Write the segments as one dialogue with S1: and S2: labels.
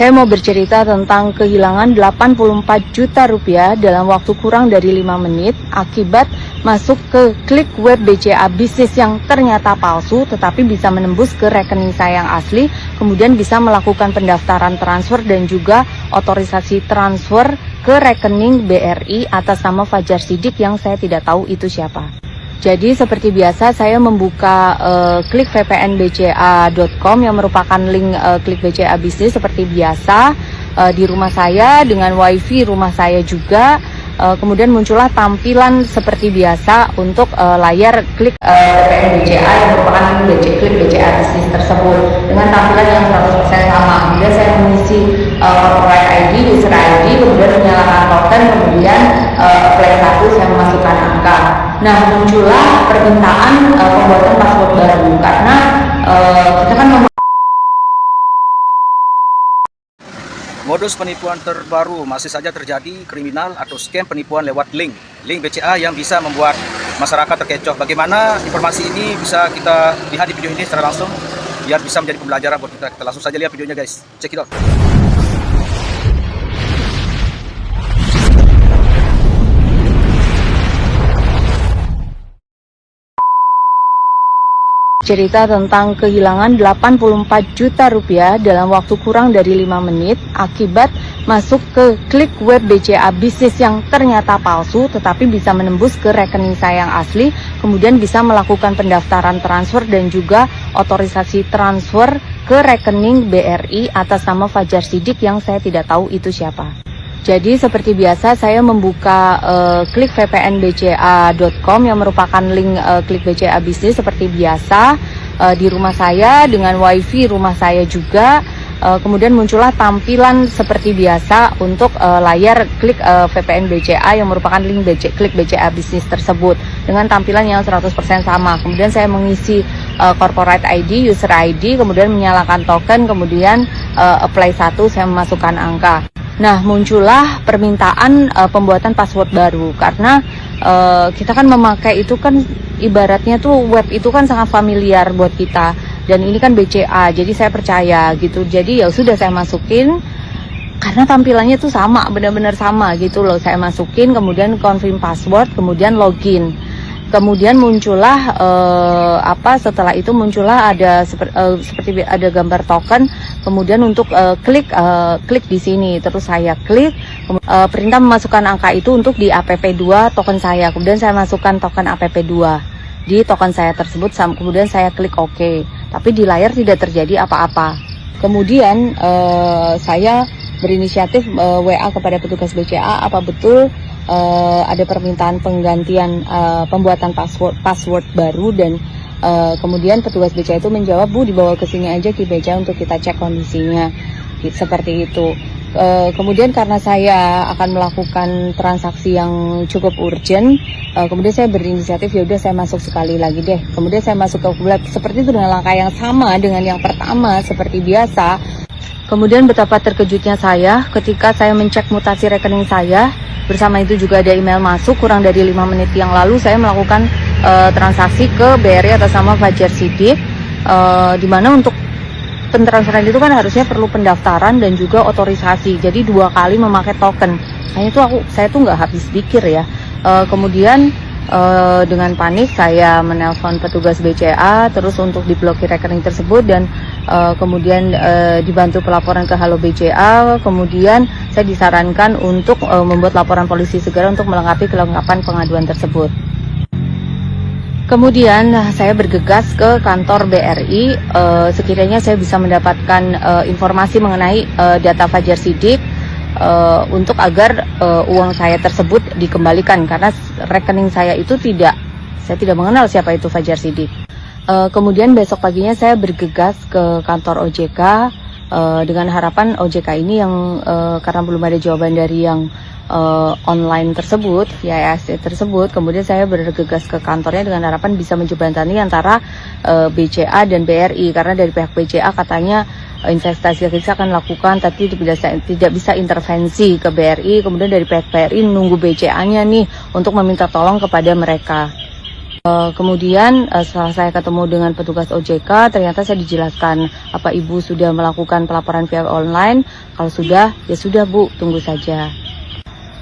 S1: Saya mau bercerita tentang kehilangan 84 juta rupiah dalam waktu kurang dari 5 menit akibat masuk ke klik web BCA bisnis yang ternyata palsu tetapi bisa menembus ke rekening saya yang asli, kemudian bisa melakukan pendaftaran transfer dan juga otorisasi transfer ke rekening BRI atas nama Fajar Sidik yang saya tidak tahu itu siapa. Jadi seperti biasa saya membuka klik vpnbca.com yang merupakan link klik BCA bisnis seperti biasa di rumah saya dengan wifi rumah saya juga. Kemudian muncullah tampilan seperti biasa untuk layar klik VPN BCA yang merupakan klik BCA bisnis tersebut dengan tampilan yang 100% sama. Kemudian saya mengisi corporate ID, user ID, kemudian menyalakan token, kemudian apply 1 saya memasukkan angka. Nah, muncullah permintaan pembuatan password baru karena kita kan
S2: modus penipuan terbaru masih saja terjadi, kriminal atau scam penipuan lewat link BCA yang bisa membuat masyarakat terkecoh. Bagaimana informasi ini bisa kita lihat di video ini secara langsung biar bisa menjadi pembelajaran buat kita. Kita langsung saja lihat videonya guys, check it out.
S1: cerita tentang kehilangan 84 juta rupiah dalam waktu kurang dari 5 menit akibat masuk ke klik web BCA bisnis yang ternyata palsu tetapi bisa menembus ke rekening saya yang asli, kemudian bisa melakukan pendaftaran transfer dan juga otorisasi transfer ke rekening BRI atas nama Fajar Sidik yang saya tidak tahu itu siapa. Jadi seperti biasa saya membuka klik vpnbca.com yang merupakan link klik BCA bisnis seperti biasa di rumah saya dengan wifi rumah saya juga. Kemudian muncullah tampilan seperti biasa untuk layar klik VPN BCA yang merupakan link klik BCA bisnis tersebut dengan tampilan yang 100% sama. Kemudian saya mengisi corporate ID, user ID, kemudian menyalakan token, kemudian apply 1 saya memasukkan angka. Nah, muncullah permintaan pembuatan password baru karena kita kan memakai itu kan ibaratnya tuh web itu kan sangat familiar buat kita dan ini kan BCA, jadi saya percaya gitu. Jadi ya sudah saya masukin karena tampilannya tuh sama, benar-benar sama gitu loh. Saya masukin, kemudian confirm password, kemudian login. Kemudian muncullah setelah itu muncullah ada seperti ada gambar token, kemudian untuk klik di sini, terus saya klik perintah memasukkan angka itu untuk di app2 token saya, kemudian saya masukkan token app2 di token saya tersebut, kemudian saya klik OK, tapi di layar tidak terjadi apa-apa. Kemudian saya berinisiatif WA kepada petugas BCA apa betul ada permintaan penggantian pembuatan password baru dan kemudian petugas BCA itu menjawab, Bu, dibawa ke sini aja ke BCA untuk kita cek kondisinya, seperti itu. Kemudian karena saya akan melakukan transaksi yang cukup urgent, kemudian saya berinisiatif ya udah saya masuk sekali lagi deh. Kemudian saya masuk ke web seperti itu dengan langkah yang sama dengan yang pertama seperti biasa. Kemudian betapa terkejutnya saya ketika saya mencek mutasi rekening saya. Bersama itu juga ada email masuk kurang dari 5 menit yang lalu saya melakukan transaksi ke BRI atas nama Fajar Sidik, di mana untuk pentransferan itu kan harusnya perlu pendaftaran dan juga otorisasi. Jadi 2 kali memakai token. Kayaknya tuh saya tuh nggak habis pikir ya. Kemudian dengan panik saya menelpon petugas BCA terus untuk diblokir rekening tersebut dan kemudian dibantu pelaporan ke Halo BCA. Kemudian saya disarankan untuk membuat laporan polisi segera untuk melengkapi kelengkapan pengaduan tersebut. Kemudian saya bergegas ke kantor BRI, sekiranya saya bisa mendapatkan informasi mengenai data Fajar Sidik untuk agar uang saya tersebut dikembalikan karena rekening saya itu saya tidak mengenal siapa itu Fajar Sidik. Kemudian besok paginya saya bergegas ke kantor OJK dengan harapan OJK ini yang karena belum ada jawaban dari yang online tersebut, via ASC tersebut, kemudian saya bergegas ke kantornya dengan harapan bisa menjembatani antara BCA dan BRI karena dari pihak BCA katanya investasi kita akan lakukan tapi tidak bisa intervensi ke BRI. Kemudian dari pihak BRI nunggu BCA-nya nih untuk meminta tolong kepada mereka. Kemudian setelah saya ketemu dengan petugas OJK, ternyata saya dijelaskan, apa Ibu sudah melakukan pelaporan via online? Kalau sudah, ya sudah Bu, tunggu saja.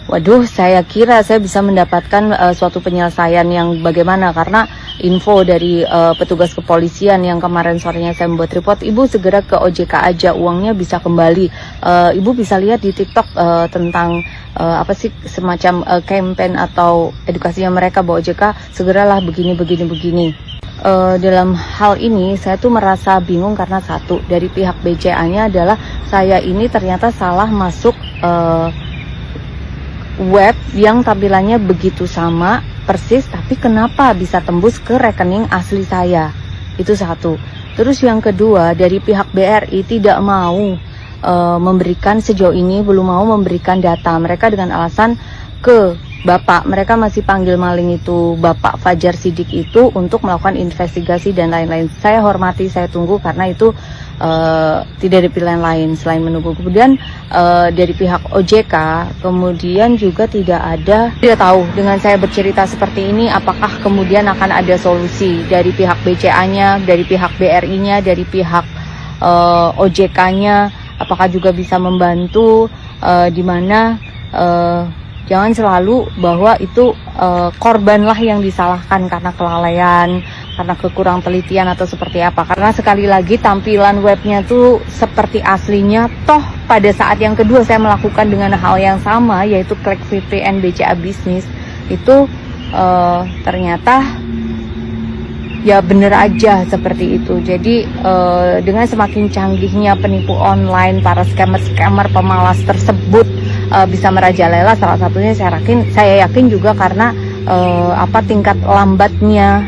S1: Waduh, saya kira saya bisa mendapatkan suatu penyelesaian yang bagaimana, karena info dari petugas kepolisian yang kemarin sorenya saya membuat report, Ibu segera ke OJK aja, uangnya bisa kembali. Ibu bisa lihat di TikTok tentang apa sih, semacam campaign atau edukasinya mereka bahwa OJK segeralah begini. Dalam hal ini saya tuh merasa bingung karena satu, dari pihak BCA-nya adalah saya ini ternyata salah masuk web yang tampilannya begitu sama persis, tapi kenapa bisa tembus ke rekening asli saya? Itu satu. Terus yang kedua, dari pihak BRI tidak mau memberikan, sejauh ini belum mau memberikan data mereka dengan alasan ke Bapak, mereka masih panggil maling itu Bapak Fajar Sidik itu untuk melakukan investigasi dan lain-lain. Saya hormati, saya tunggu karena itu tidak ada pilihan lain selain menunggu. Kemudian dari pihak OJK kemudian juga tidak tahu dengan saya bercerita seperti ini apakah kemudian akan ada solusi dari pihak BCA-nya, dari pihak BRI-nya, dari pihak OJK-nya, apakah juga bisa membantu, di mana jangan selalu bahwa itu korbanlah yang disalahkan karena kelalaian, karena kekurang telitian atau seperti apa. Karena sekali lagi tampilan webnya tuh seperti aslinya. Toh pada saat yang kedua saya melakukan dengan hal yang sama, yaitu klik VPN BCA Bisnis, itu ternyata ya bener aja seperti itu. Jadi dengan semakin canggihnya penipu online, para scammer pemalas tersebut bisa merajalela. Salah satunya saya yakin juga karena tingkat lambatnya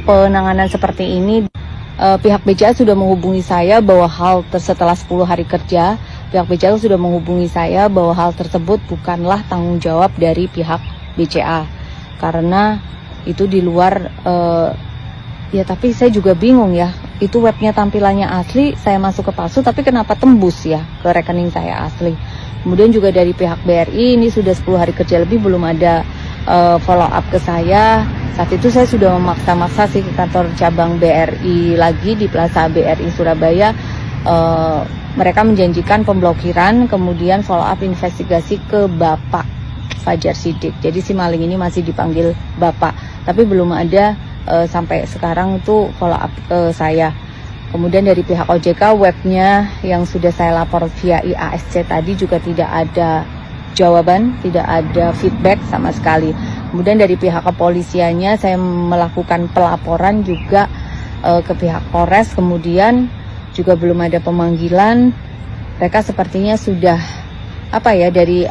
S1: penanganan seperti ini. Pihak BCA sudah menghubungi saya bahwa setelah 10 hari kerja, pihak BCA sudah menghubungi saya bahwa hal tersebut bukanlah tanggung jawab dari pihak BCA, karena itu di luar. Ya tapi saya juga bingung ya, itu webnya tampilannya asli, saya masuk ke palsu, tapi kenapa tembus ya ke rekening saya asli. Kemudian juga dari pihak BRI, ini sudah 10 hari kerja lebih belum ada follow up ke saya. Saat itu saya sudah memaksa-maksa sih ke kantor cabang BRI lagi di Plaza BRI Surabaya. Mereka menjanjikan pemblokiran, kemudian follow up investigasi ke Bapak Fajar Sidik. Jadi si maling ini masih dipanggil Bapak, tapi belum ada sampai sekarang itu follow up ke saya. Kemudian dari pihak OJK, webnya yang sudah saya lapor via IASC tadi juga tidak ada jawaban, tidak ada feedback sama sekali. Kemudian dari pihak kepolisiannya saya melakukan pelaporan juga ke pihak Polres, kemudian juga belum ada pemanggilan. Mereka sepertinya sudah dari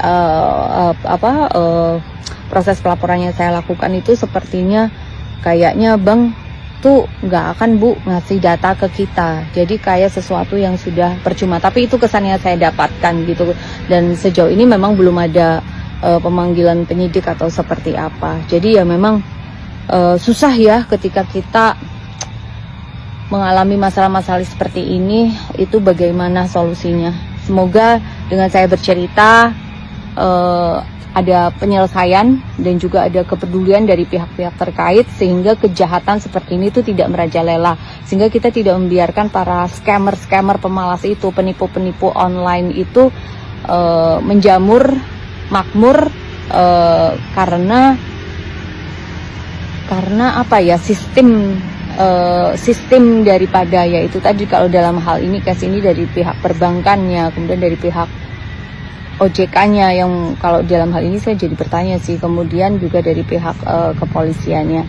S1: proses pelaporannya saya lakukan itu sepertinya kayaknya Bang tuh nggak akan Bu ngasih data ke kita, jadi kayak sesuatu yang sudah percuma. Tapi itu kesannya saya dapatkan gitu, dan sejauh ini memang belum ada pemanggilan penyidik atau seperti apa. Jadi ya memang susah ya ketika kita mengalami masalah-masalah seperti ini, itu bagaimana solusinya. Semoga dengan saya bercerita ada penyelesaian dan juga ada kepedulian dari pihak-pihak terkait, sehingga kejahatan seperti ini tuh tidak merajalela, sehingga kita tidak membiarkan para scammer pemalas itu, penipu-penipu online itu menjamur makmur, karena sistem daripada, yaitu tadi kalau dalam hal ini case ini dari pihak perbankannya, kemudian dari pihak OJK-nya yang kalau dalam hal ini saya jadi bertanya sih, kemudian juga dari pihak kepolisiannya.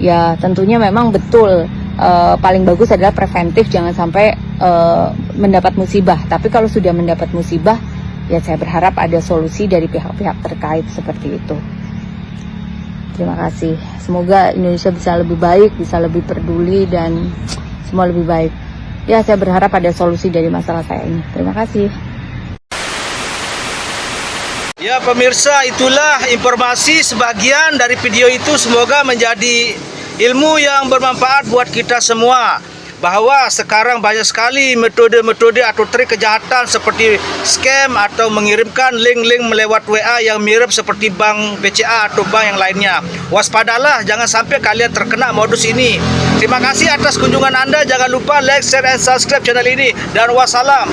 S1: Ya tentunya memang betul paling bagus adalah preventif, jangan sampai mendapat musibah. Tapi kalau sudah mendapat musibah, ya saya berharap ada solusi dari pihak-pihak terkait seperti itu. Terima kasih. Semoga Indonesia bisa lebih baik, bisa lebih peduli, dan semua lebih baik. Ya saya berharap ada solusi dari masalah saya ini. Terima kasih.
S2: Ya pemirsa, itulah informasi sebagian dari video itu, semoga menjadi ilmu yang bermanfaat buat kita semua. bahwa sekarang banyak sekali metode-metode atau trik kejahatan seperti scam atau mengirimkan link-link melewat WA yang mirip seperti bank BCA atau bank yang lainnya. Waspadalah, jangan sampai kalian terkena modus ini. Terima kasih atas kunjungan Anda. Jangan lupa like, share, dan subscribe channel ini. Dan wassalam.